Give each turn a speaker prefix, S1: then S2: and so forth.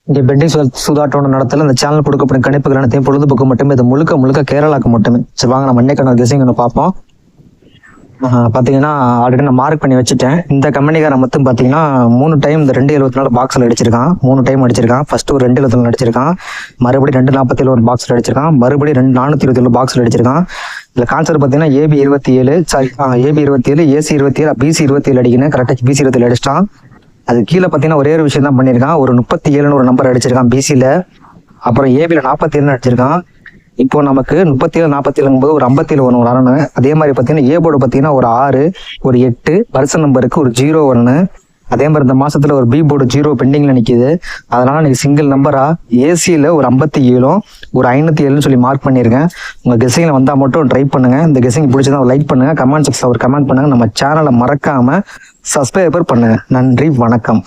S1: இங்கே பெட்டிங் சூதாட்டம் நடத்தல இந்த சேனல் கொடுக்கப்படும் கணிப்புகள் அனைத்தையும் பொழுதுபோக்கு மட்டுமே, இது முழுக்க முழுக்க கேரளாக்கு மட்டுமே. சரி வாங்க நம்ம இன்னைக்கான கெஸிங் ஒன்று பார்ப்போம். பார்த்தீங்கன்னா ஆல்ரெடி நான் மார்க் பண்ணி வச்சுட்டேன். இந்த கம்பெனிக்காரன் மட்டும் பார்த்தீங்கன்னா 3 டைம் இந்த 2.74 பாக்ஸில் அடிச்சிருக்கான். 3 டைம் அடிச்சிருக்கான். ஃபர்ஸ்ட் ஒரு 2.74 அடிச்சிருக்கான், மறுபடியும் 2.47 ஒரு பாக்ஸில் அடிச்சிருக்கான், மறுபடியும் 427 பாக்ஸில் அடிச்சிருக்கான். இதில் கான்செப்ட் பார்த்தீங்கன்னா ஏபி 27, ஏபி 27, ஏசி 27, பிசி 27 அடிக்கணும். கரெக்டாக பிசி 27 அடிச்சிட்டான். அது கீழே பார்த்தீங்கன்னா ஒரே ஒரு விஷயம் தான் பண்ணியிருக்கான். ஒரு 37 ஒரு நம்பர் அடிச்சிருக்கான் பிசியில். அப்புறம் ஏபியில் 47 அடிச்சிருக்கான். இப்போ நமக்கு 37 47 ஒரு 57 1 வரணும். அதே மாதிரி பார்த்தீங்கன்னா ஏ போர்டு பார்த்தீங்கன்னா ஒரு 6 ஒரு 8 வருஷ நம்பருக்கு ஒரு 0 வரணும். அதே மாதிரி இந்த மாசத்துல ஒரு பி போர்டு 0 பெண்டிங்ல நிற்கிது. அதனால நீங்க சிங்கிள் நம்பரா ஏசியில் ஒரு 57 ஒரு 507 சொல்லி மார்க் பண்ணியிருக்கேன். உங்க கெஸிங்ல வந்தா மட்டும் ட்ரை பண்ணுங்க. இந்த கெஸிங் பிடிச்சதா லைக் பண்ணுங்க, கமெண்ட் செக்ஷன்ல ஒரு கமெண்ட் பண்ணுங்க. நம்ம சேனலை மறக்காம சப்ஸ்கிரைபர் பண்ணுங்க. நன்றி, வணக்கம்.